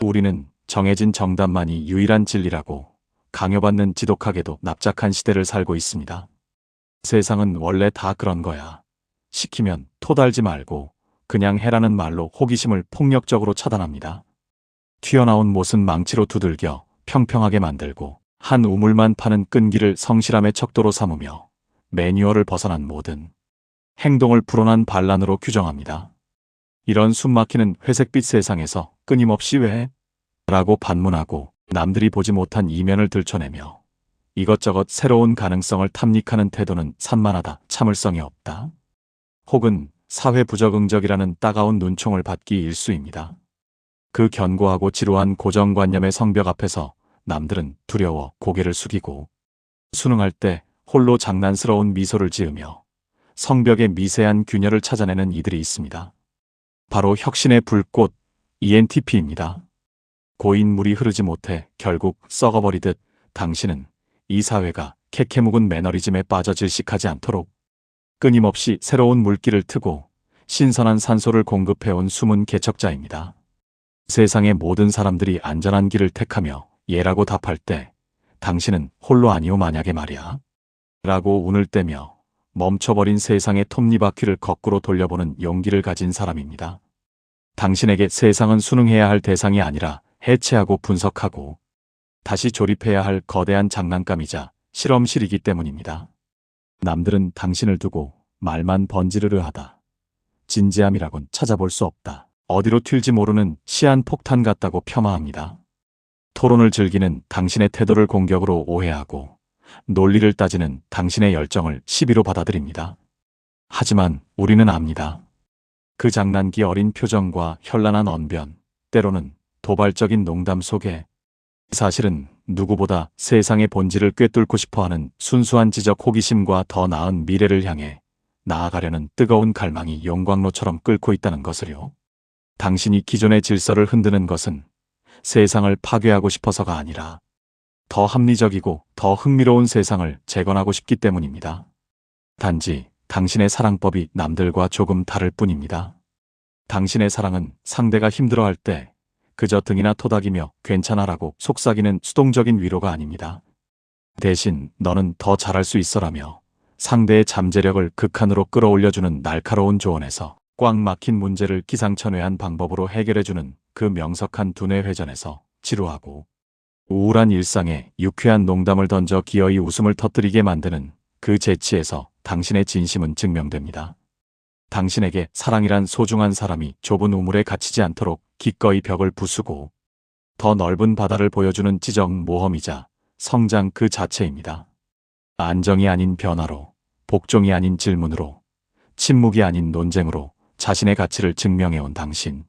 우리는 정해진 정답만이 유일한 진리라고 강요받는 지독하게도 납작한 시대를 살고 있습니다. 세상은 원래 다 그런 거야. 시키면 토달지 말고 그냥 해라는 말로 호기심을 폭력적으로 차단합니다. 튀어나온 못은 망치로 두들겨 평평하게 만들고 한 우물만 파는 끈기를 성실함의 척도로 삼으며 매뉴얼을 벗어난 모든 행동을 불온한 반란으로 규정합니다. 이런 숨막히는 회색빛 세상에서 끊임없이 왜? 라고 반문하고 남들이 보지 못한 이면을 들춰내며 이것저것 새로운 가능성을 탐닉하는 태도는 산만하다, 참을성이 없다. 혹은 사회 부적응적이라는 따가운 눈총을 받기 일쑤입니다. 그 견고하고 지루한 고정관념의 성벽 앞에서 남들은 두려워 고개를 숙이고 수능할 때 홀로 장난스러운 미소를 지으며 성벽의 미세한 균열을 찾아내는 이들이 있습니다. 바로 혁신의 불꽃 ENTP입니다. 고인 물이 흐르지 못해 결국 썩어버리듯 당신은 이 사회가 캐캐묵은 매너리즘에 빠져 질식하지 않도록 끊임없이 새로운 물길을 트고 신선한 산소를 공급해온 숨은 개척자입니다. 세상의 모든 사람들이 안전한 길을 택하며 예라고 답할 때 당신은 홀로 아니오 만약에 말이야 라고 운을 떼며 멈춰버린 세상의 톱니바퀴를 거꾸로 돌려보는 용기를 가진 사람입니다. 당신에게 세상은 수능해야 할 대상이 아니라 해체하고 분석하고 다시 조립해야 할 거대한 장난감이자 실험실이기 때문입니다. 남들은 당신을 두고 말만 번지르르 하다. 진지함이라곤 찾아볼 수 없다. 어디로 튈지 모르는 시한폭탄 같다고 폄하합니다. 토론을 즐기는 당신의 태도를 공격으로 오해하고 논리를 따지는 당신의 열정을 시비로 받아들입니다. 하지만 우리는 압니다. 그 장난기 어린 표정과 현란한 언변, 때로는 도발적인 농담 속에 사실은 누구보다 세상의 본질을 꿰뚫고 싶어하는 순수한 지적 호기심과 더 나은 미래를 향해 나아가려는 뜨거운 갈망이 용광로처럼 끓고 있다는 것을요. 당신이 기존의 질서를 흔드는 것은 세상을 파괴하고 싶어서가 아니라 더 합리적이고 더 흥미로운 세상을 재건하고 싶기 때문입니다. 단지 당신의 사랑법이 남들과 조금 다를 뿐입니다. 당신의 사랑은 상대가 힘들어할 때 그저 등이나 토닥이며 괜찮아라고 속삭이는 수동적인 위로가 아닙니다. 대신 너는 더 잘할 수 있어라며 상대의 잠재력을 극한으로 끌어올려주는 날카로운 조언에서 꽉 막힌 문제를 기상천외한 방법으로 해결해주는 그 명석한 두뇌 회전에서 지루하고 우울한 일상에 유쾌한 농담을 던져 기어이 웃음을 터뜨리게 만드는 그 재치에서 당신의 진심은 증명됩니다. 당신에게 사랑이란 소중한 사람이 좁은 우물에 갇히지 않도록 기꺼이 벽을 부수고 더 넓은 바다를 보여주는 지적 모험이자 성장 그 자체입니다. 안정이 아닌 변화로, 복종이 아닌 질문으로, 침묵이 아닌 논쟁으로 자신의 가치를 증명해온 당신.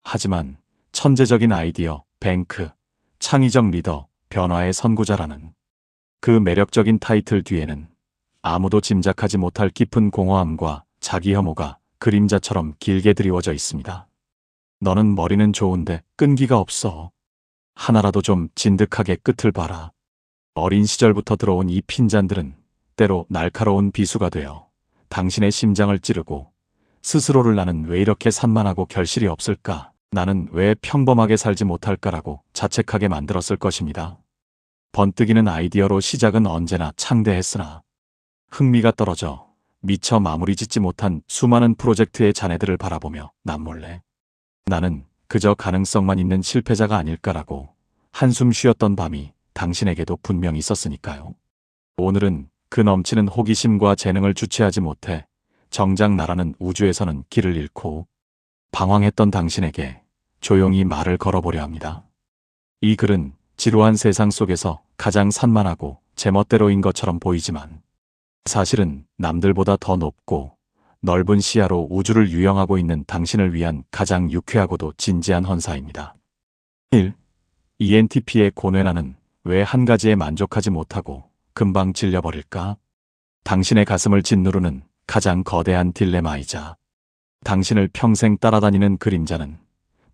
하지만 천재적인 아이디어, 뱅크, 창의적 리더, 변화의 선구자라는 그 매력적인 타이틀 뒤에는 아무도 짐작하지 못할 깊은 공허함과 자기 혐오가 그림자처럼 길게 드리워져 있습니다. 너는 머리는 좋은데 끈기가 없어. 하나라도 좀 진득하게 끝을 봐라. 어린 시절부터 들어온 이 핀잔들은 때로 날카로운 비수가 되어 당신의 심장을 찌르고 스스로를 나는 왜 이렇게 산만하고 결실이 없을까? 나는 왜 평범하게 살지 못할까라고 자책하게 만들었을 것입니다. 번뜩이는 아이디어로 시작은 언제나 창대했으나 흥미가 떨어져 미처 마무리 짓지 못한 수많은 프로젝트의 잔해들을 바라보며 남몰래 나는 그저 가능성만 있는 실패자가 아닐까라고 한숨 쉬었던 밤이 당신에게도 분명히 있었으니까요. 오늘은 그 넘치는 호기심과 재능을 주체하지 못해 정작 나라는 우주에서는 길을 잃고 방황했던 당신에게 조용히 말을 걸어보려 합니다. 이 글은 지루한 세상 속에서 가장 산만하고 제멋대로인 것처럼 보이지만 사실은 남들보다 더 높고 넓은 시야로 우주를 유영하고 있는 당신을 위한 가장 유쾌하고도 진지한 헌사입니다. 1. ENTP의 고뇌나는 왜 한 가지에 만족하지 못하고 금방 질려버릴까? 당신의 가슴을 짓누르는 가장 거대한 딜레마이자 당신을 평생 따라다니는 그림자는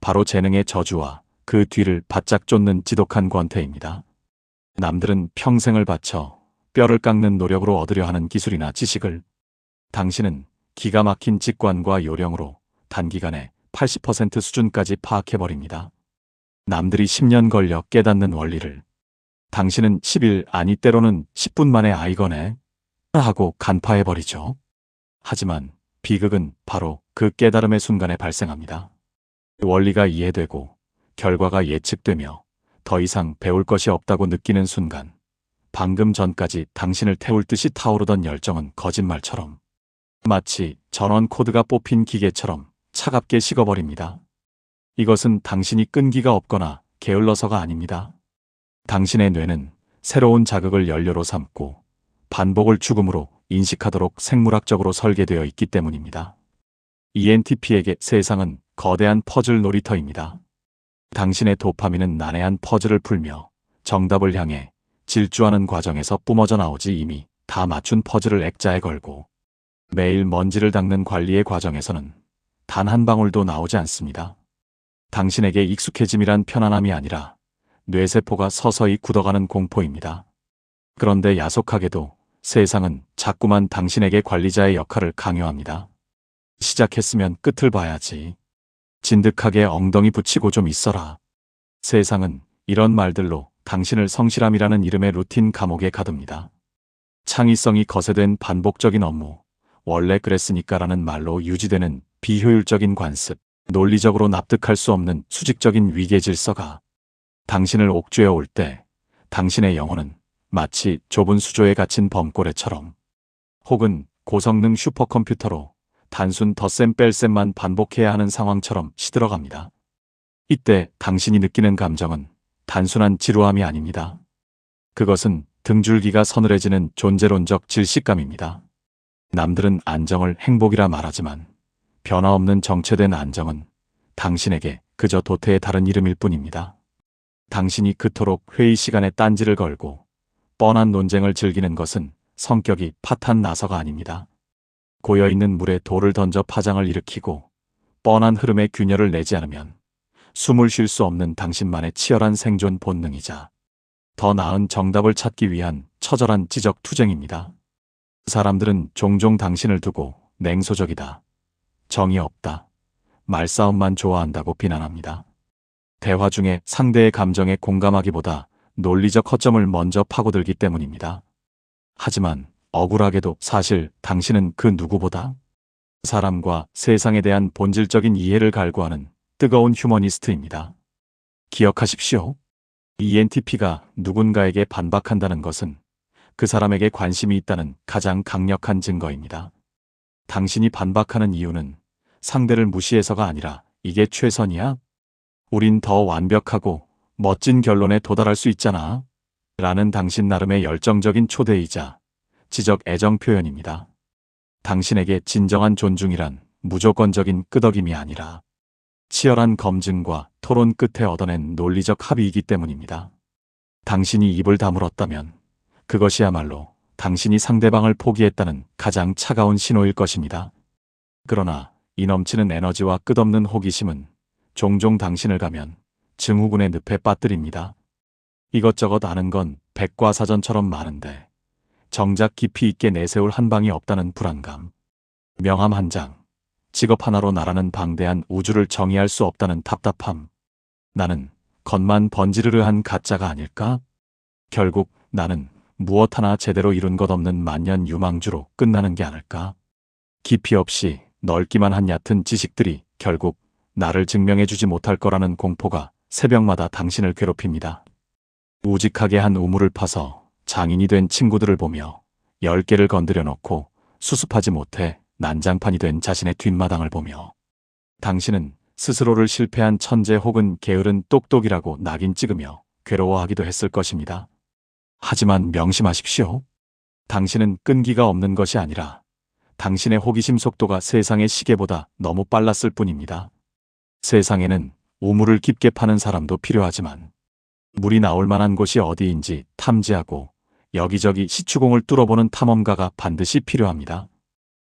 바로 재능의 저주와 그 뒤를 바짝 쫓는 지독한 권태입니다. 남들은 평생을 바쳐 뼈를 깎는 노력으로 얻으려 하는 기술이나 지식을 당신은 기가 막힌 직관과 요령으로 단기간에 80% 수준까지 파악해버립니다. 남들이 10년 걸려 깨닫는 원리를 당신은 10일 아니 때로는 10분 만에 아이거네 하고 간파해버리죠. 하지만 비극은 바로 그 깨달음의 순간에 발생합니다. 원리가 이해되고 결과가 예측되며 더 이상 배울 것이 없다고 느끼는 순간, 방금 전까지 당신을 태울 듯이 타오르던 열정은 거짓말처럼, 마치 전원 코드가 뽑힌 기계처럼 차갑게 식어버립니다. 이것은 당신이 끈기가 없거나 게을러서가 아닙니다. 당신의 뇌는 새로운 자극을 연료로 삼고 반복을 죽음으로 인식하도록 생물학적으로 설계되어 있기 때문입니다. ENTP에게 세상은 거대한 퍼즐 놀이터입니다. 당신의 도파민은 난해한 퍼즐을 풀며 정답을 향해 질주하는 과정에서 뿜어져 나오지 이미 다 맞춘 퍼즐을 액자에 걸고, 매일 먼지를 닦는 관리의 과정에서는 단 한 방울도 나오지 않습니다. 당신에게 익숙해짐이란 편안함이 아니라 뇌세포가 서서히 굳어가는 공포입니다. 그런데 야속하게도 세상은 자꾸만 당신에게 관리자의 역할을 강요합니다. 시작했으면 끝을 봐야지. 진득하게 엉덩이 붙이고 좀 있어라. 세상은 이런 말들로 당신을 성실함이라는 이름의 루틴 감옥에 가둡니다. 창의성이 거세된 반복적인 업무, 원래 그랬으니까라는 말로 유지되는 비효율적인 관습, 논리적으로 납득할 수 없는 수직적인 위계 질서가 당신을 옥죄어 올 때, 당신의 영혼은 마치 좁은 수조에 갇힌 범고래처럼, 혹은 고성능 슈퍼컴퓨터로 단순 덧셈 뺄셈만 반복해야 하는 상황처럼 시들어갑니다. 이때 당신이 느끼는 감정은 단순한 지루함이 아닙니다. 그것은 등줄기가 서늘해지는 존재론적 질식감입니다. 남들은 안정을 행복이라 말하지만 변화없는 정체된 안정은 당신에게 그저 도태의 다른 이름일 뿐입니다. 당신이 그토록 회의 시간에 딴지를 걸고 뻔한 논쟁을 즐기는 것은 성격이 파탄 나서가 아닙니다. 고여있는 물에 돌을 던져 파장을 일으키고 뻔한 흐름에 균열을 내지 않으면 숨을 쉴 수 없는 당신만의 치열한 생존 본능이자 더 나은 정답을 찾기 위한 처절한 지적 투쟁입니다. 사람들은 종종 당신을 두고 냉소적이다, 정이 없다, 말싸움만 좋아한다고 비난합니다. 대화 중에 상대의 감정에 공감하기보다 논리적 허점을 먼저 파고들기 때문입니다. 하지만 억울하게도 사실 당신은 그 누구보다 사람과 세상에 대한 본질적인 이해를 갈구하는 뜨거운 휴머니스트입니다. 기억하십시오. ENTP가 누군가에게 반박한다는 것은 그 사람에게 관심이 있다는 가장 강력한 증거입니다. 당신이 반박하는 이유는 상대를 무시해서가 아니라 이게 최선이야? 우린 더 완벽하고 멋진 결론에 도달할 수 있잖아. 라는 당신 나름의 열정적인 초대이자 지적 애정 표현입니다. 당신에게 진정한 존중이란 무조건적인 끄덕임이 아니라 치열한 검증과 토론 끝에 얻어낸 논리적 합의이기 때문입니다. 당신이 입을 다물었다면 그것이야말로 당신이 상대방을 포기했다는 가장 차가운 신호일 것입니다. 그러나 이 넘치는 에너지와 끝없는 호기심은 종종 당신을 가면 증후군의 늪에 빠뜨립니다. 이것저것 아는 건 백과사전처럼 많은데 정작 깊이 있게 내세울 한 방이 없다는 불안감, 명함 한 장, 직업 하나로 나라는 방대한 우주를 정의할 수 없다는 답답함, 나는 겉만 번지르르한 가짜가 아닐까? 결국 나는 무엇 하나 제대로 이룬 것 없는 만년 유망주로 끝나는 게 아닐까? 깊이 없이 넓기만 한 얕은 지식들이 결국 나를 증명해주지 못할 거라는 공포가 새벽마다 당신을 괴롭힙니다. 우직하게 한 우물을 파서 장인이 된 친구들을 보며 10개를 건드려 놓고 수습하지 못해 난장판이 된 자신의 뒷마당을 보며 당신은 스스로를 실패한 천재 혹은 게으른 똑똑이라고 낙인 찍으며 괴로워하기도 했을 것입니다. 하지만 명심하십시오. 당신은 끈기가 없는 것이 아니라 당신의 호기심 속도가 세상의 시계보다 너무 빨랐을 뿐입니다. 세상에는 우물을 깊게 파는 사람도 필요하지만 물이 나올 만한 곳이 어디인지 탐지하고 여기저기 시추공을 뚫어보는 탐험가가 반드시 필요합니다.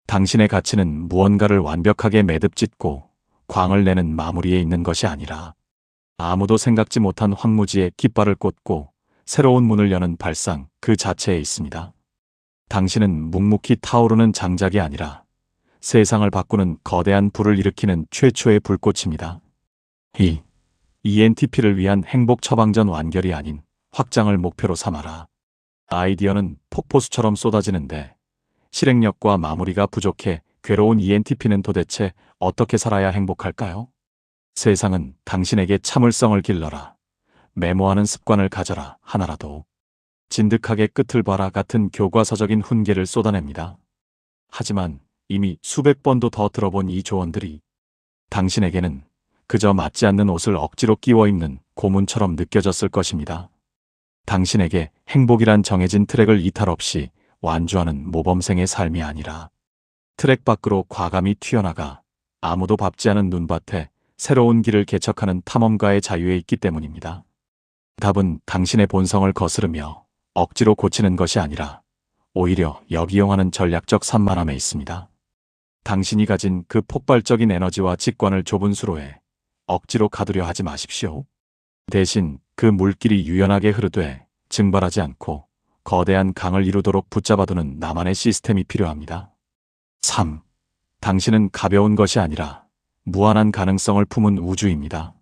당신의 가치는 무언가를 완벽하게 매듭짓고 광을 내는 마무리에 있는 것이 아니라 아무도 생각지 못한 황무지에 깃발을 꽂고 새로운 문을 여는 발상 그 자체에 있습니다. 당신은 묵묵히 타오르는 장작이 아니라 세상을 바꾸는 거대한 불을 일으키는 최초의 불꽃입니다. ENTP를 위한 행복 처방전 완결이 아닌 확장을 목표로 삼아라. 아이디어는 폭포수처럼 쏟아지는데 실행력과 마무리가 부족해 괴로운 ENTP는 도대체 어떻게 살아야 행복할까요? 세상은 당신에게 참을성을 길러라. 메모하는 습관을 가져라. 하나라도. 진득하게 끝을 봐라 같은 교과서적인 훈계를 쏟아냅니다. 하지만 이미 수백 번도 더 들어본 이 조언들이 당신에게는 그저 맞지 않는 옷을 억지로 끼워 입는 고문처럼 느껴졌을 것입니다. 당신에게 행복이란 정해진 트랙을 이탈 없이 완주하는 모범생의 삶이 아니라 트랙 밖으로 과감히 튀어나가 아무도 밟지 않은 눈밭에 새로운 길을 개척하는 탐험가의 자유에 있기 때문입니다. 답은 당신의 본성을 거스르며 억지로 고치는 것이 아니라 오히려 역이용하는 전략적 산만함에 있습니다. 당신이 가진 그 폭발적인 에너지와 직관을 좁은 수로에 억지로 가두려 하지 마십시오. 대신 그 물길이 유연하게 흐르되 증발하지 않고 거대한 강을 이루도록 붙잡아두는 나만의 시스템이 필요합니다. 3. 당신은 가벼운 것이 아니라 무한한 가능성을 품은 우주입니다.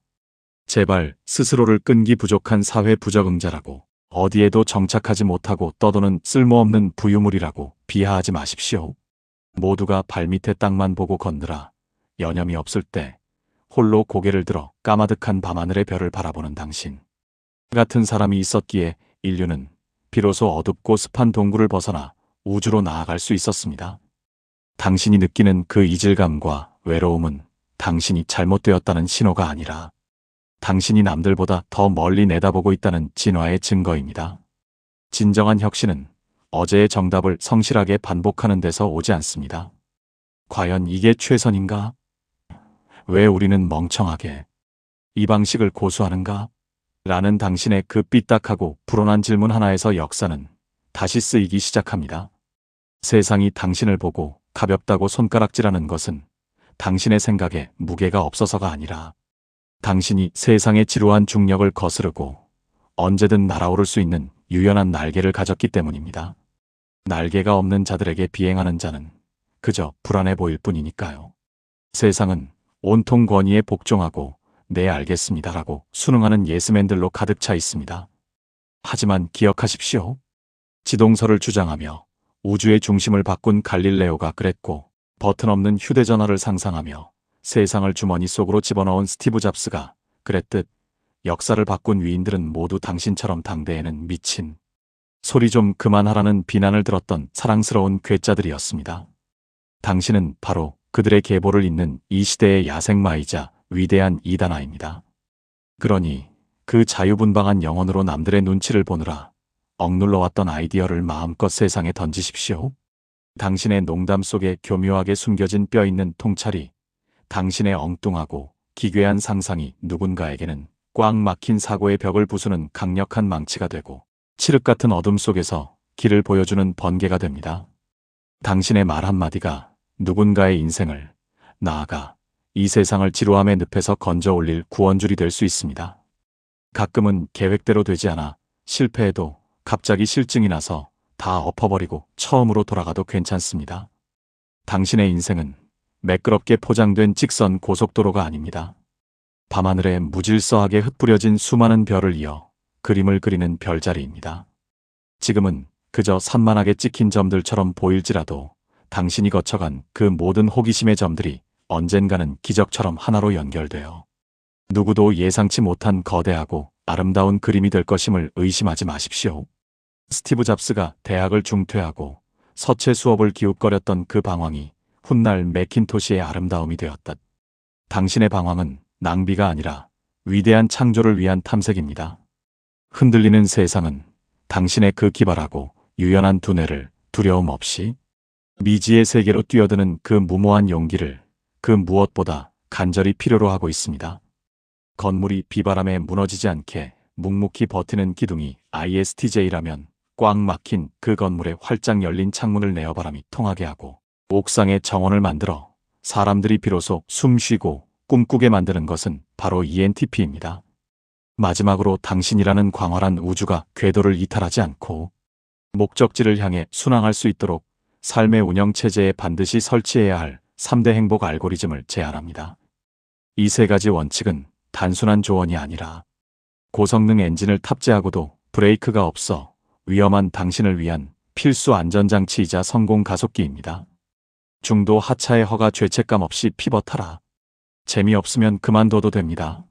제발 스스로를 끈기 부족한 사회 부적응자라고, 어디에도 정착하지 못하고 떠도는 쓸모없는 부유물이라고 비하하지 마십시오. 모두가 발밑에 땅만 보고 걷느라 여념이 없을 때 홀로 고개를 들어 까마득한 밤하늘의 별을 바라보는 당신 같은 사람이 있었기에 인류는 비로소 어둡고 습한 동굴을 벗어나 우주로 나아갈 수 있었습니다. 당신이 느끼는 그 이질감과 외로움은 당신이 잘못되었다는 신호가 아니라 당신이 남들보다 더 멀리 내다보고 있다는 진화의 증거입니다. 진정한 혁신은 어제의 정답을 성실하게 반복하는 데서 오지 않습니다. 과연 이게 최선인가? 왜 우리는 멍청하게 이 방식을 고수하는가? 라는 당신의 그 삐딱하고 불온한 질문 하나에서 역사는 다시 쓰이기 시작합니다. 세상이 당신을 보고 가볍다고 손가락질하는 것은 당신의 생각에 무게가 없어서가 아니라 당신이 세상의 지루한 중력을 거스르고 언제든 날아오를 수 있는 유연한 날개를 가졌기 때문입니다. 날개가 없는 자들에게 비행하는 자는 그저 불안해 보일 뿐이니까요. 세상은 온통 권위에 복종하고 네 알겠습니다라고 순응하는 예스맨들로 가득 차 있습니다. 하지만 기억하십시오. 지동설을 주장하며 우주의 중심을 바꾼 갈릴레오가 그랬고, 버튼 없는 휴대전화를 상상하며 세상을 주머니 속으로 집어넣은 스티브 잡스가 그랬듯 역사를 바꾼 위인들은 모두 당신처럼 당대에는 미친 소리 좀 그만하라는 비난을 들었던 사랑스러운 괴짜들이었습니다. 당신은 바로 그들의 계보를 잇는 이 시대의 야생마이자 위대한 이단아입니다. 그러니 그 자유분방한 영혼으로 남들의 눈치를 보느라 억눌러왔던 아이디어를 마음껏 세상에 던지십시오. 당신의 농담 속에 교묘하게 숨겨진 뼈있는 통찰이, 당신의 엉뚱하고 기괴한 상상이 누군가에게는 꽉 막힌 사고의 벽을 부수는 강력한 망치가 되고 칠흑 같은 어둠 속에서 길을 보여주는 번개가 됩니다. 당신의 말 한마디가 누군가의 인생을, 나아가 이 세상을 지루함의 늪에서 건져 올릴 구원줄이 될 수 있습니다. 가끔은 계획대로 되지 않아 실패해도 갑자기 실증이 나서 다 엎어버리고 처음으로 돌아가도 괜찮습니다. 당신의 인생은 매끄럽게 포장된 직선 고속도로가 아닙니다. 밤하늘에 무질서하게 흩뿌려진 수많은 별을 이어 그림을 그리는 별자리입니다. 지금은 그저 산만하게 찍힌 점들처럼 보일지라도 당신이 거쳐간 그 모든 호기심의 점들이 언젠가는 기적처럼 하나로 연결되어 누구도 예상치 못한 거대하고 아름다운 그림이 될 것임을 의심하지 마십시오. 스티브 잡스가 대학을 중퇴하고 서체 수업을 기웃거렸던 그 방황이 훗날 매킨토시의 아름다움이 되었다. 당신의 방황은 낭비가 아니라 위대한 창조를 위한 탐색입니다. 흔들리는 세상은 당신의 그 기발하고 유연한 두뇌를 두려움 없이 미지의 세계로 뛰어드는 그 무모한 용기를 그 무엇보다 간절히 필요로 하고 있습니다. 건물이 비바람에 무너지지 않게 묵묵히 버티는 기둥이 ISTJ라면 꽉 막힌 그 건물에 활짝 열린 창문을 내어 바람이 통하게 하고 옥상에 정원을 만들어 사람들이 비로소 숨 쉬고 꿈꾸게 만드는 것은 바로 ENTP입니다. 마지막으로 당신이라는 광활한 우주가 궤도를 이탈하지 않고 목적지를 향해 순항할 수 있도록 삶의 운영체제에 반드시 설치해야 할 3대 행복 알고리즘을 제안합니다. 이 세 가지 원칙은 단순한 조언이 아니라 고성능 엔진을 탑재하고도 브레이크가 없어 위험한 당신을 위한 필수 안전장치이자 성공 가속기입니다. 중도 하차의 허가 죄책감 없이 피벗하라. 재미없으면 그만둬도 됩니다.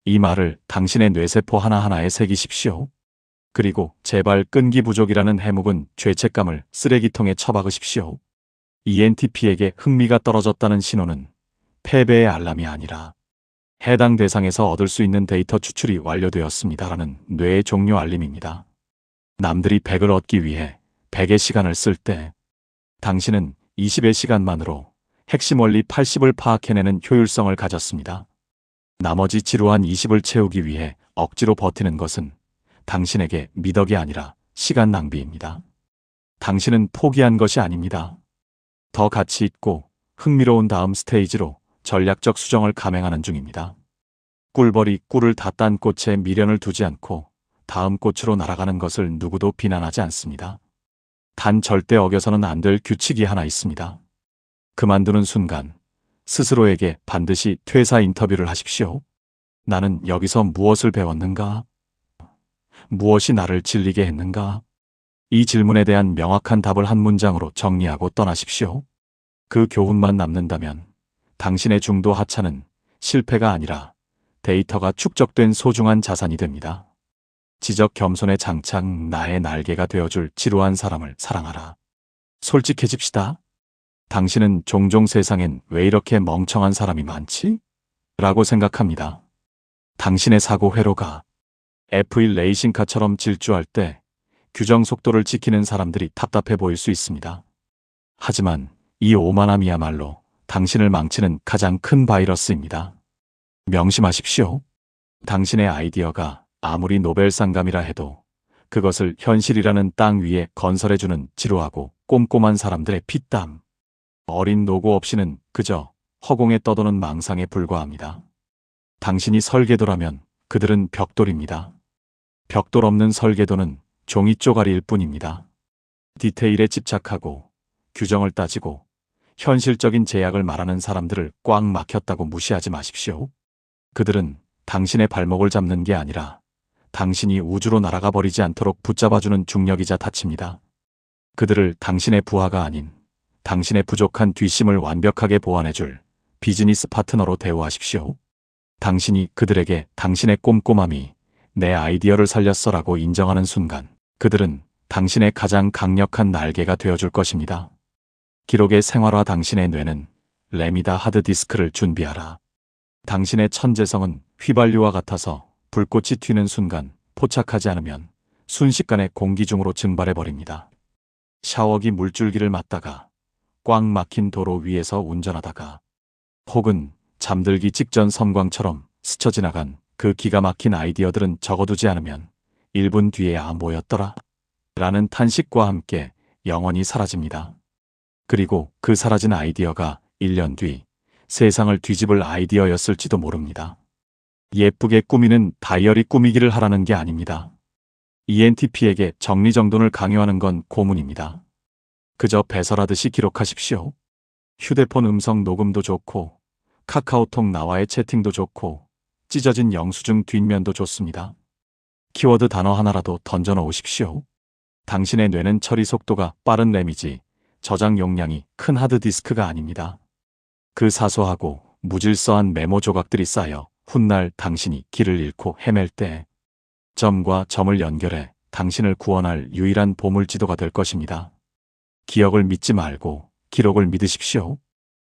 이 말을 당신의 뇌세포 하나하나에 새기십시오. 그리고 제발 끈기 부족이라는 해묵은 죄책감을 쓰레기통에 처박으십시오. ENTP에게 흥미가 떨어졌다는 신호는 패배의 알람이 아니라 해당 대상에서 얻을 수 있는 데이터 추출이 완료되었습니다라는 뇌의 종료 알림입니다. 남들이 100을 얻기 위해 100의 시간을 쓸 때 당신은 20의 시간만으로 핵심 원리 80을 파악해내는 효율성을 가졌습니다. 나머지 지루한 20을 채우기 위해 억지로 버티는 것은 당신에게 미덕이 아니라 시간 낭비입니다. 당신은 포기한 것이 아닙니다. 더 가치 있고 흥미로운 다음 스테이지로 전략적 수정을 감행하는 중입니다. 꿀벌이 꿀을 다 딴 꽃에 미련을 두지 않고 다음 꽃으로 날아가는 것을 누구도 비난하지 않습니다. 단 절대 어겨서는 안 될 규칙이 하나 있습니다. 그만두는 순간 스스로에게 반드시 퇴사 인터뷰를 하십시오. 나는 여기서 무엇을 배웠는가? 무엇이 나를 질리게 했는가? 이 질문에 대한 명확한 답을 한 문장으로 정리하고 떠나십시오. 그 교훈만 남는다면 당신의 중도 하차는 실패가 아니라 데이터가 축적된 소중한 자산이 됩니다. 지적 겸손의 장착, 나의 날개가 되어줄 지루한 사람을 사랑하라. 솔직해집시다. 당신은 종종 세상엔 왜 이렇게 멍청한 사람이 많지? 라고 생각합니다. 당신의 사고 회로가 F1 레이싱카처럼 질주할 때 규정 속도를 지키는 사람들이 답답해 보일 수 있습니다. 하지만 이 오만함이야말로 당신을 망치는 가장 큰 바이러스입니다. 명심하십시오. 당신의 아이디어가 아무리 노벨상감이라 해도 그것을 현실이라는 땅 위에 건설해주는 지루하고 꼼꼼한 사람들의 피땀, 어린 노고 없이는 그저 허공에 떠도는 망상에 불과합니다. 당신이 설계도라면 그들은 벽돌입니다. 벽돌 없는 설계도는 종이 쪼가리일 뿐입니다. 디테일에 집착하고 규정을 따지고 현실적인 제약을 말하는 사람들을 꽉 막혔다고 무시하지 마십시오. 그들은 당신의 발목을 잡는 게 아니라 당신이 우주로 날아가 버리지 않도록 붙잡아주는 중력이자 탓입니다. 그들을 당신의 부하가 아닌 당신의 부족한 뒷심을 완벽하게 보완해줄 비즈니스 파트너로 대우하십시오. 당신이 그들에게 당신의 꼼꼼함이 내 아이디어를 살렸어라고 인정하는 순간 그들은 당신의 가장 강력한 날개가 되어줄 것입니다. 기록의 생활화 당신의 뇌는 램이다 하드디스크를 준비하라. 당신의 천재성은 휘발유와 같아서 불꽃이 튀는 순간 포착하지 않으면 순식간에 공기 중으로 증발해버립니다. 샤워기 물줄기를 맞다가 꽉 막힌 도로 위에서 운전하다가 혹은 잠들기 직전 섬광처럼 스쳐 지나간 그 기가 막힌 아이디어들은 적어두지 않으면 1분 뒤에 뭐였더라? 라는 탄식과 함께 영원히 사라집니다. 그리고 그 사라진 아이디어가 1년 뒤 세상을 뒤집을 아이디어였을지도 모릅니다. 예쁘게 꾸미는 다이어리 꾸미기를 하라는 게 아닙니다. ENTP에게 정리정돈을 강요하는 건 고문입니다. 그저 배설하듯이 기록하십시오. 휴대폰 음성 녹음도 좋고 카카오톡 나와의 채팅도 좋고 찢어진 영수증 뒷면도 좋습니다. 키워드 단어 하나라도 던져놓으십시오. 당신의 뇌는 처리 속도가 빠른 램이지 저장 용량이 큰 하드디스크가 아닙니다. 그 사소하고 무질서한 메모 조각들이 쌓여 훗날 당신이 길을 잃고 헤맬 때 점과 점을 연결해 당신을 구원할 유일한 보물지도가 될 것입니다. 기억을 믿지 말고 기록을 믿으십시오.